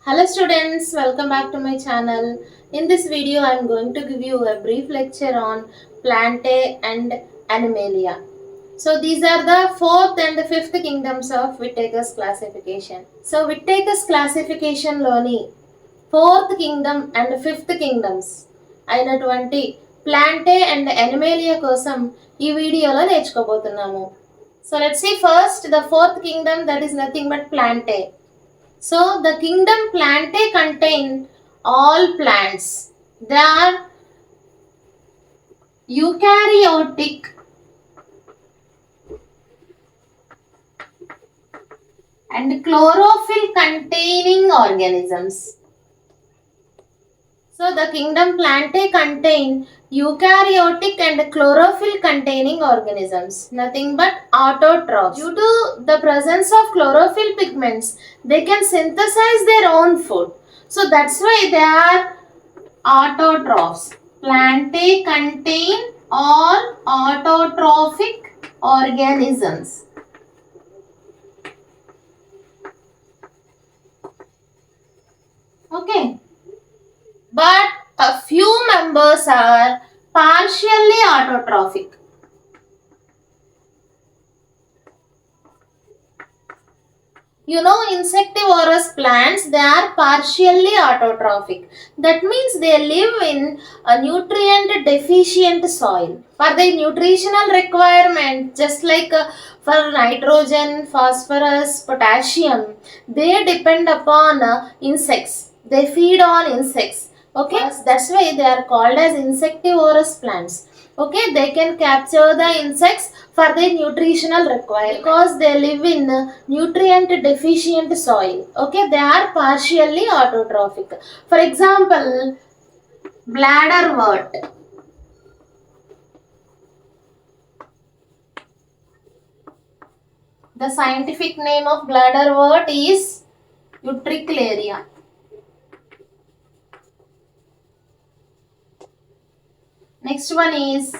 Hello students, welcome back to my channel. In this video, I am going to give you a brief lecture on Plantae and Animalia. So these are the fourth and the fifth kingdoms of Whittakar's classification. So Whittakar's classification లోని fourth kingdom and fifth kingdoms అయినటువంటి Plantae and Animalia కోసం ఈ వీడియోలో నేర్చుకోబోతున్నాము. So let's see first the fourth kingdom, that is nothing but Plantae. So the kingdom Plantae contain all plants. They are eukaryotic and chlorophyll containing organisms. So the kingdom Plantae contain eukaryotic and chlorophyll containing organisms, nothing but autotrophs. Due to the presence of chlorophyll pigments, they can synthesize their own food. So that's why they are autotrophs. Plantae contain all autotrophic organisms. Okay. But a few members are partially autotrophic. You know, insectivorous plants, they are partially autotrophic. That means they live in a nutrient deficient soil. For the nutritional requirement, just like for nitrogen, phosphorus, potassium, they depend upon insects. They feed on insects. Okay, that's why they are called as insectivorous plants. Okay, they can capture the insects for their nutritional requirement because they live in nutrient deficient soil. Okay, they are partially autotrophic. For example, bladderwort. The scientific name of bladderwort is Utricularia. Next one is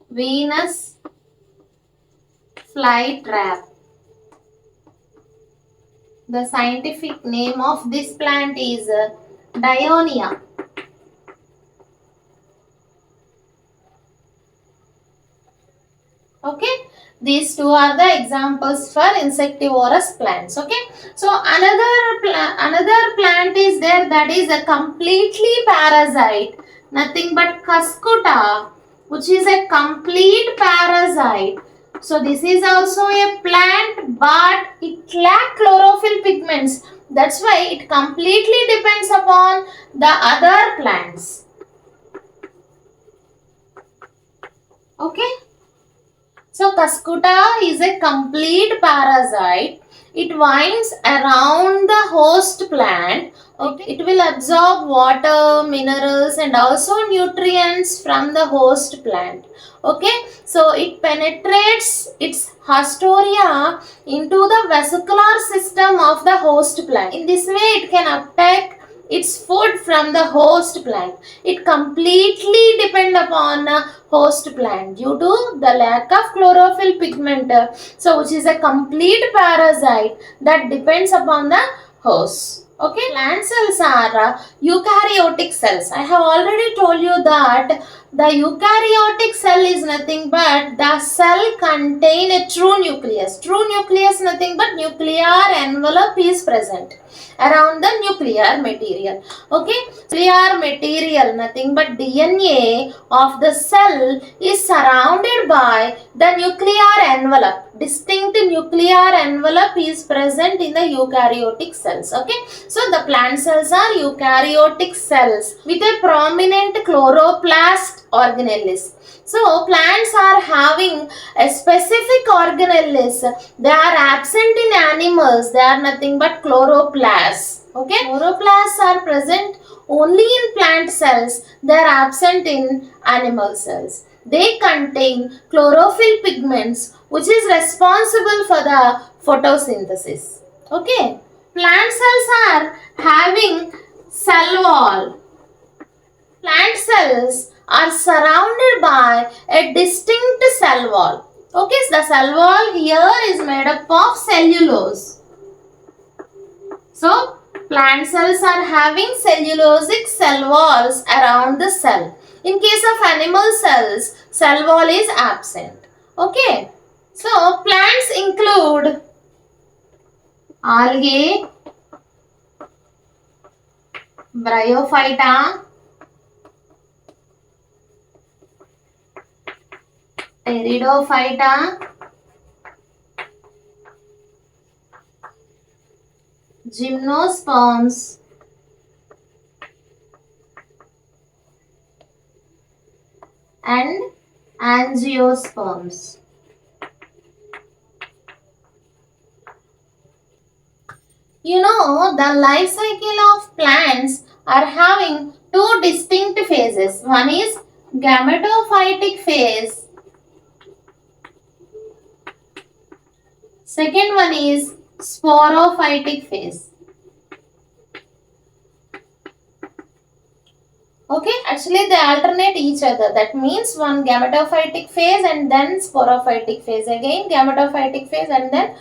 Venus flytrap. The scientific name of this plant is Dionia. Okay, these two are the examples for insectivorous plants. Okay, so another plant is there, that is a completely parasite, nothing but Cuscuta, which is a complete parasite. So this is also a plant, but it lacks chlorophyll pigments. That's why it completely depends upon the other plants. Okay. So Cuscuta is a complete parasite. It winds around the host plant. Okay. It will absorb water, minerals and also nutrients from the host plant. Okay, so it penetrates its hostoria into the vesicular system of the host plant. In this way, it can uptake its food from the host plant. It completely depends upon host plant due to the lack of chlorophyll pigment. So which is a complete parasite that depends upon the host. Okay, plant cells are eukaryotic cells. I have already told you that the eukaryotic cell is nothing but the cell contain a true nucleus. True nucleus nothing but nuclear envelope is present around the nuclear material. Okay, nuclear material nothing but DNA of the cell is surrounded by the nuclear envelope. Distinct nuclear envelope is present in the eukaryotic cells. Okay, so the plant cells are eukaryotic cells with a prominent chloroplast organelles. So plants are having a specific organelles. They are absent in animals. They are nothing but chloroplasts. Okay, chloroplasts are present only in plant cells. They are absent in animal cells. They contain chlorophyll pigments, which is responsible for the photosynthesis. Okay, plant cells are having cell wall. Plant cells are surrounded by a distinct cell wall. Okay, so the cell wall here is made up of cellulose. So Plant cells are having cellulosic cell walls around the cell. In case of animal cells, cell wall is absent. Okay. So plants include algae, bryophyta, pteridophyta, gymnosperms, and angiosperms. You know, the life cycle of plants are having two distinct phases. One is gametophytic phase. Second one is sporophytic phase. Okay, actually they alternate each other. That means one gametophytic phase and then sporophytic phase. Again gametophytic phase and then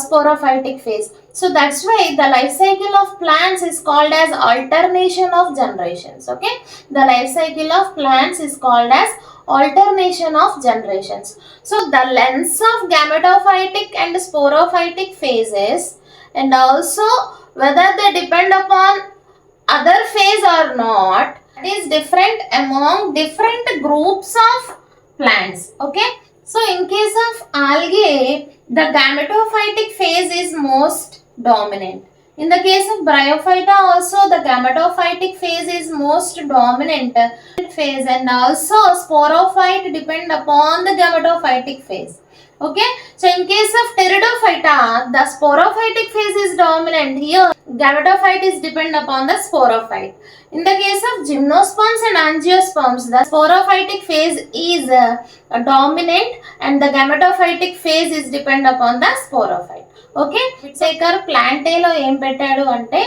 sporophytic phase. So that's why the life cycle of plants is called as alternation of generations. Okay, the life cycle of plants is called as alternation of generations. So the lengths of gametophytic and sporophytic phases, and also whether they depend upon other phase or not, is different among different groups of plants. Okay, so in case of algae, the gametophytic phase is most dominant. In the case of bryophyta also, the gametophytic phase is most dominant phase, and also sporophyte depend upon the gametophytic phase. Okay, so in case of pteridophyta, the sporophytic phase is dominant. Here gametophyte is depend upon the sporophyte. In the case of gymnosperms and angiosperms, the sporophytic phase is dominant and the gametophytic phase is depend upon the sporophyte. Okay, Whittakar Plantae లో ఏం పెట్టాడు అంటే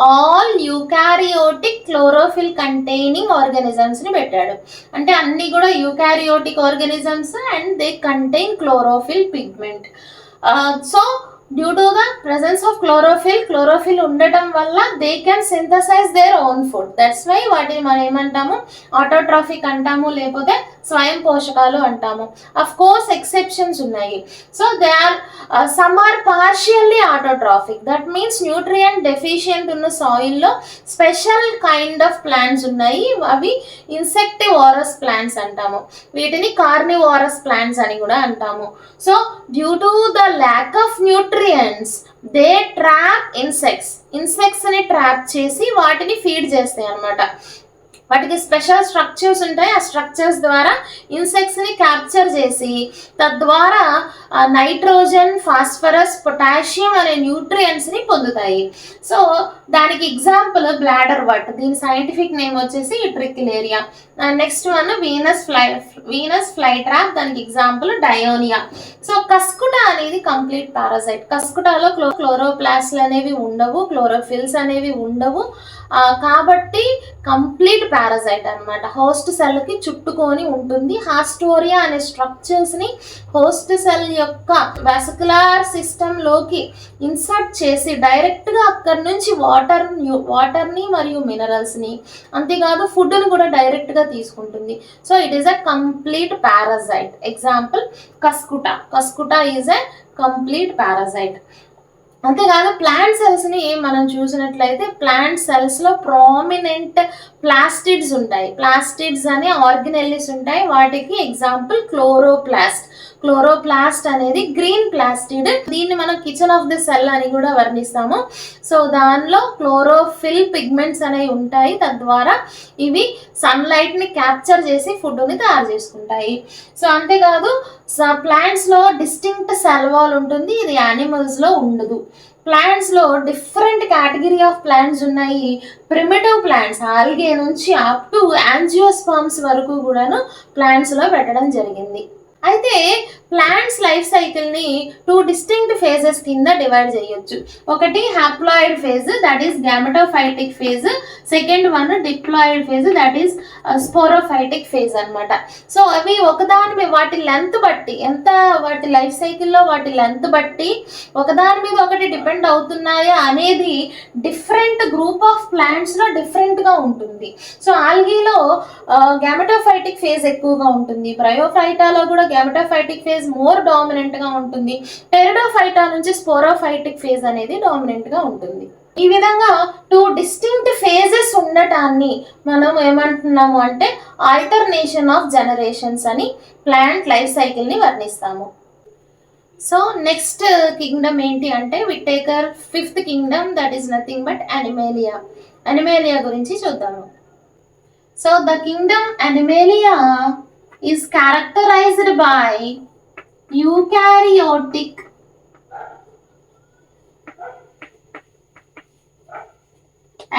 all eukaryotic chlorophyll containing organisms ని పెట్టాడు. అంటే అన్ని కూడా eukaryotic organisms and they contain chlorophyll pigment. So due to the presence of chlorophyll ఉండటం వల్ల they can synthesise their own food. That's why వాటిని మనం ఏమంటాము, ఆటోట్రాఫిక్ అంటాము, లేకపోతే స్వయం పోషకాలు అంటాము. అఫ్ కోర్స్ ఎక్సెప్షన్స్ ఉన్నాయి. So they are some are partially autotrophic. That means nutrient deficient ఉన్న సాయిల్లో స్పెషల్ కైండ్ ఆఫ్ ప్లాంట్స్ ఉన్నాయి. అవి ఇన్సెక్టివోరస్ ప్లాంట్స్ అంటాము. వీటిని కార్నివోరస్ ప్లాంట్స్ అని కూడా అంటాము. So due to the lack of nutrients they trap insects ని ట్రాప్ చేసి వాటిని ఫీడ్ చేస్తాయి అన్నమాట. వాటికి స్పెషల్ స్ట్రక్చర్స్ ఉంటాయి. ఆ స్ట్రక్చర్స్ ద్వారా ఇన్సెక్ట్స్ ని క్యాప్చర్ చేసి తద్వారా నైట్రోజన్, ఫాస్ఫరస్, పొటాషియం అనే న్యూట్రియంట్స్ ని పొందుతాయి. సో దానికి ఎగ్జాంపుల్ బ్లాడర్ వట్. దీని సైంటిఫిక్ నేమ్ వచ్చేసి Utricularia. Next one Venus fly trap. దానికి ఎగ్జాంపుల్ డయోనియా. సో కస్కుటా అనేది కంప్లీట్ పారాసైట్. కస్కుటాలో క్లోరోప్లాస్ట్లు అనేవి ఉండవు, క్లోరోఫిల్స్ అనేవి ఉండవు. కాబట్టి కంప్లీట్ పారాసైట్ అనమాట. హోస్ట్ సెల్ కి చుట్టుకొని ఉంటుంది. హాస్టోరియా అనే స్ట్రక్చర్స్ ని హోస్ట్ సెల్ యొక్క వాస్కులార్ సిస్టమ్ లోకి ఇన్సర్ట్ చేసి డైరెక్ట్ గా అక్కడి నుంచి వాటర్ ని మరియు మినరల్స్ ని, అంతేకాదు ఫుడ్ ని కూడా డైరెక్ట్ గా తీసుకుంటుంది. So it is a complete parasite. Example Cuscuta is a complete parasite. అంతేకాదు ప్లాంట్ సెల్స్ ని మనం చూసినట్లయితే ప్లాంట్ సెల్స్ లో ప్రామినెంట్ ప్లాస్టిడ్స్ ఉంటాయి. ప్లాస్టిడ్స్ అనే ఆర్గనెల్లిస్ ఉంటాయి. వాటికి ఎగ్జాంపుల్ క్లోరోప్లాస్ట్ అనేది గ్రీన్ ప్లాస్టిడ్. దీన్ని మనం కిచెన్ ఆఫ్ ది సెల్ అని కూడా వర్ణిస్తాము. సో దానిలో క్లోరోఫిల్ పిగ్మెంట్స్ అనేవి ఉంటాయి. తద్వారా ఇవి సన్లైట్ ని క్యాప్చర్ చేసి ఫుడ్ ని తయారు చేసుకుంటాయి. సో అంతేకాదు ప్లాంట్స్ లో డిస్టింక్ట్ సెల్ వాల్ ఉంటుంది. ఇది యానిమల్స్ లో ఉండదు. ప్లాంట్స్ లో డిఫరెంట్ కేటగిరీ ఆఫ్ ప్లాంట్స్ ఉన్నాయి. ప్రిమిటివ్ ప్లాంట్స్ ఆల్గే నుంచి అప్ టు యాంజియోస్పర్మ్స్ వరకు కూడాను ప్లాంట్స్ లో పెట్టడం జరిగింది. అయితే ప్లాంట్స్ లైఫ్ సైకిల్ని 2 డిస్టింక్ట్ ఫేజెస్ కింద డివైడ్ చేయొచ్చు. ఒకటి haploid phase, that is gametophytic phase. Second one diploid phase, that is sporophytic phase అనమాట. సో అవి ఒకదాని మీద వాటి లెంత్ బట్టి, ఎంత వాటి లైఫ్ సైకిల్లో వాటి లెంత్ బట్టి ఒకదాని మీద ఒకటి డిపెండ్ అవుతున్నాయా అనేది డిఫరెంట్ గ్రూప్ ఆఫ్ ప్లాంట్స్లో డిఫరెంట్గా ఉంటుంది. సో ఆల్గీలో గ్యామెటోఫైటిక్ ఫేజ్ ఎక్కువగా ఉంటుంది. బ్రయోఫైటాలో కూడా గ్యామెటోఫైటిక్ ఫేజ్ మోర్ డామినెంట్గా ఉంటుంది. టెరిడోఫైటా నుంచి స్పోరోఫైటిక్ ఫేజ్ అనేది డామినెంట్గా ఉంటుంది. ఈ విధంగా 2 డిస్టింక్ట్ ఫేజెస్ ఉండటాన్ని మనం ఏమంటున్నాము అంటే ఆల్టర్నేషన్ ఆఫ్ జనరేషన్స్ అని ప్లాంట్ లైఫ్ సైకిల్ని వర్ణిస్తాము. సో నెక్స్ట్ కింగ్డమ్ ఏంటి అంటే Whittaker 5th kingdom, that is nothing but Animalia. Animalia గురించి చూద్దాము. So the kingdom Animalia is characterized by eukaryotic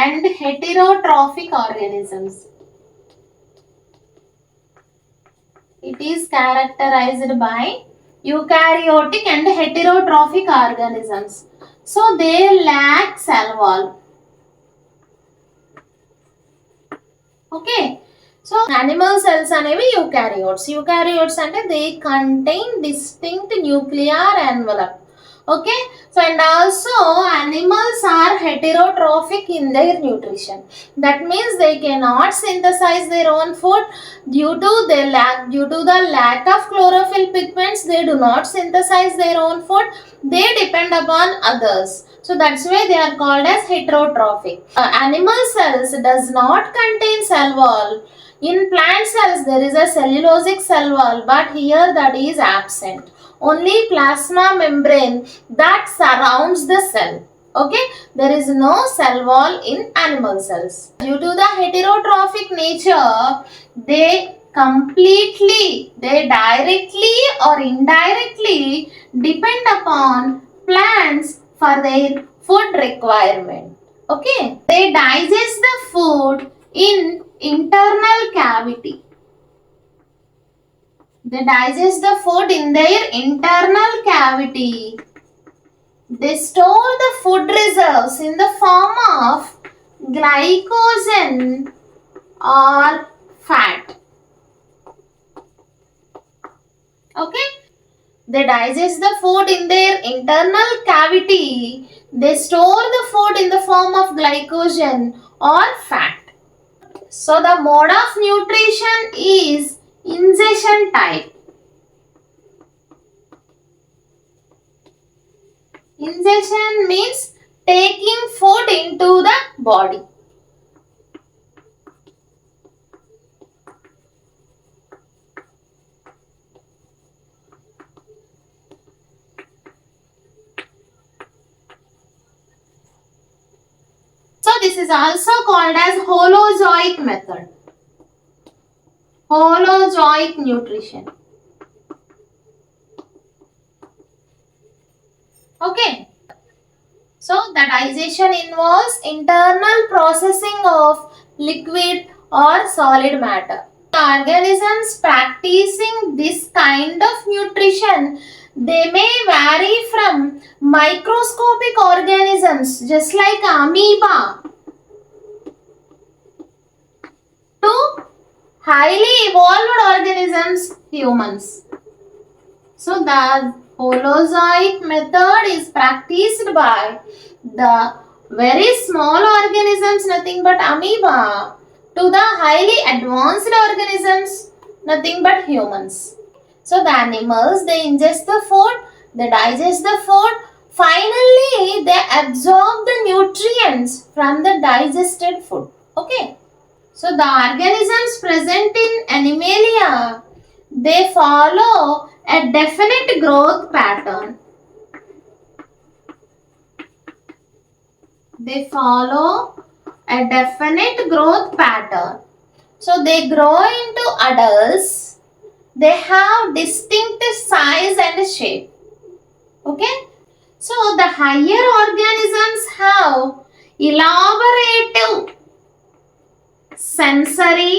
and heterotrophic organisms. It is characterized by eukaryotic and heterotrophic organisms. So they lack cell wall. Okay, so animal cells అనేవి eukaryotes. Eukaryotes అంటే they contain distinct nuclear envelope. Okay, so and also animals are heterotrophic in their nutrition. That means they cannot synthesize their own food due to the lack of chlorophyll pigments. They do not synthesize their own food. They depend upon others. So that's why they are called as heterotrophic. Animal cells does not contain cell wall. In plant cells there is a cellulosic cell wall, but here that is absent. Only plasma membrane that surrounds the cell. Okay, there is no cell wall in animal cells. Due to the heterotrophic nature, they directly or indirectly depend upon plants for their food requirement. Okay, they digest the food in internal cavity. They digest the food in their internal cavity. They store the food reserves in the form of glycogen or fat. Okay, they digest the food in their internal cavity. They store the food in the form of glycogen or fat. So the mode of nutrition is ingestion type. Ingestion means taking food into the body. So this is also called as holozoic method. Holozoic nutrition. Okay, so the digestion involves internal processing of liquid or solid matter. The organisms practicing this kind of nutrition, they may vary from microscopic organisms just like amoeba to highly evolved organisms, humans. So the holozoic method is practiced by the very small organisms, nothing but amoeba, to the highly advanced organisms, nothing but humans. So the animals, they ingest the food, they digest the food, finally they absorb the nutrients from the digested food. Okay, so the organisms present in Animalia, they follow a definite growth pattern. They follow a definite growth pattern. So they grow into adults. They have distinct size and shape. Okay, so the higher organisms have elaborative sensory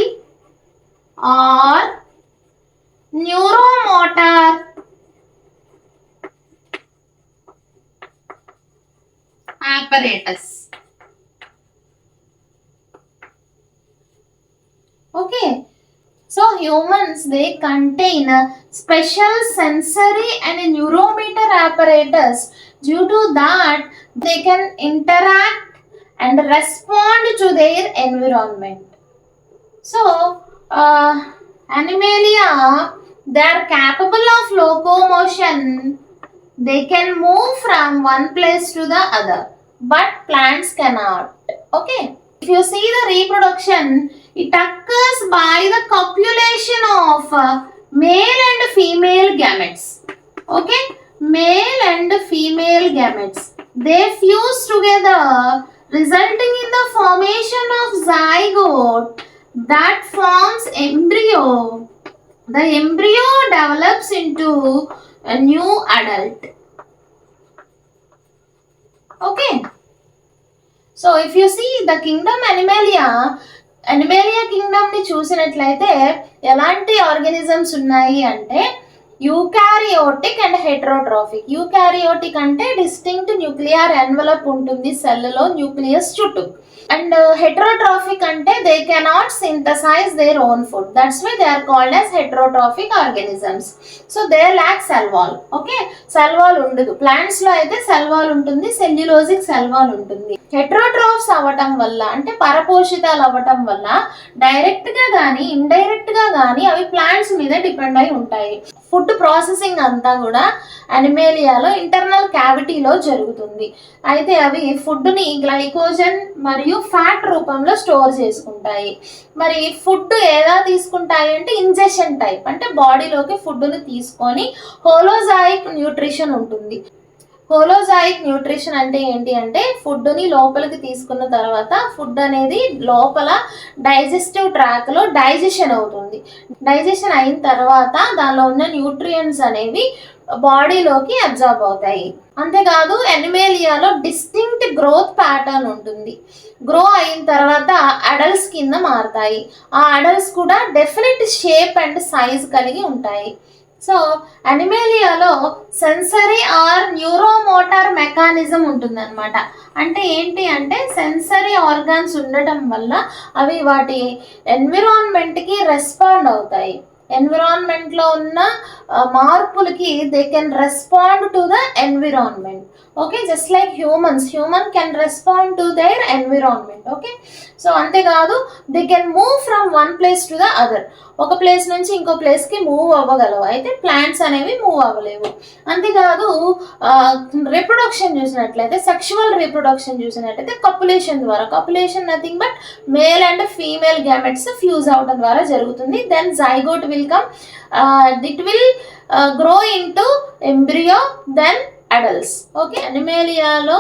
or neuromotor apparatus. Okay. So humans, they contain a special sensory and a neuromotor apparatus. Due to that, they can interact and respond to their environment. So, Animalia, they are capable of locomotion. They can move from one place to the other, but plants cannot. Okay. If you see the reproduction, it occurs by the copulation of male and female gametes. Okay, male and female gametes. They fuse together, resulting in the formation of zygote that forms embryo. The embryo develops into a new adult. Okay. So if you see the kingdom Animalia kingdom ని చూసినట్లయితే ఎలాంటి organisms ఉన్నాయి అంటే eukaryotic and heterotrophic. Eukaryotic అంటే distinct nuclear envelope ఉంటుంది సెల్లో nucleus చుట్టూ. And heterotrophic అంటే they cannot synthesize their own food. That's why they are called as heterotrophic organisms. So they lack cell wall. Okay, cell wall ఉండదు. Plants లో అయితే cell wall ఉంటుంది, cellulosic cell wall ఉంటుంది. Heterotrophs అవ్వటం వల్ల అంటే పరపోషితాలు అవ్వటం వల్ల డైరెక్ట్ గా కానీ ఇండైరెక్ట్ గా కానీ అవి ప్లాంట్స్ మీద డిపెండ్ అయి ఉంటాయి. ఫుడ్ ప్రాసెసింగ్ అంతా కూడా అనిమేలియాలో ఇంటర్నల్ క్యావిటీలో జరుగుతుంది. అయితే అవి ఫుడ్ని గ్లైకోజన్ మరియు ఫ్యాట్ రూపంలో స్టోర్ చేసుకుంటాయి. మరి ఫుడ్ ఎలా తీసుకుంటాయి అంటే ఇంజెక్షన్ టైప్, అంటే బాడీలోకి ఫుడ్ని తీసుకొని హోలోజాయిక్ న్యూట్రిషన్ ఉంటుంది. హోలోజాయిక్ న్యూట్రిషన్ అంటే ఏంటి అంటే ఫుడ్ని లోపలికి తీసుకున్న తర్వాత ఫుడ్ అనేది లోపల డైజెస్టివ్ ట్రాక్లో డైజెషన్ అవుతుంది. డైజెషన్ అయిన తర్వాత దానిలో ఉన్న న్యూట్రియంట్స్ అనేవి బాడీలోకి అబ్జార్బ్ అవుతాయి. అంతేకాదు ఎనిమేలియాలో డిస్టింక్ట్ గ్రోత్ ప్యాటర్న్ ఉంటుంది. గ్రో అయిన తర్వాత అడల్ట్స్ కింద మారుతాయి. ఆ అడల్ట్స్ కూడా డెఫినెట్ షేప్ అండ్ సైజ్ కలిగి ఉంటాయి. సో అనిమేలియాలో సెన్సరీ ఆర్ న్యూరోమోటార్ మెకానిజం ఉంటుందన్నమాట. అంటే ఏంటి అంటే సెన్సరీ ఆర్గాన్స్ ఉండటం వల్ల అవి వాటి ఎన్విరాన్మెంట్కి రెస్పాండ్ అవుతాయి. ఎన్విరాన్మెంట్లో ఉన్న మార్పులకి they can respond to the environment. Okay, just like human can respond to their environment. Okay, so అంతేకాదు they can move from one place to the other. ఒక ప్లేస్ నుంచి ఇంకో ప్లేస్కి మూవ్ అవ్వగలవు, అయితే ప్లాంట్స్ అనేవి మూవ్ అవ్వలేవు. అంతేకాదు రిప్రొడక్షన్ చూసినట్లయితే sexual reproduction చూసినట్లయితే కపులేషన్ ద్వారా, copulation nothing but male and female gametes fuse అవడం ద్వారా జరుగుతుంది. Then zygote will come, it will grow into embryo, then adults. Okay, అనిమేలియాలో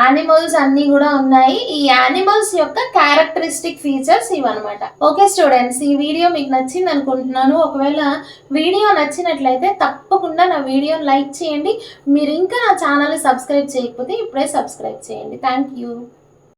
యానిమల్స్ అన్నీ కూడా ఉన్నాయి. ఈ యానిమల్స్ యొక్క క్యారెక్టరిస్టిక్ ఫీచర్స్ ఇవన్నమాట. ఓకే స్టూడెంట్స్, ఈ వీడియో మీకు నచ్చింది అనుకుంటున్నాను. ఒకవేళ వీడియో నచ్చినట్లయితే తప్పకుండా నా వీడియోని లైక్ చేయండి. మీరు ఇంకా నా ఛానల్ని సబ్స్క్రైబ్ చేయకపోతే ఇప్పుడే సబ్స్క్రైబ్ చేయండి. Thank you.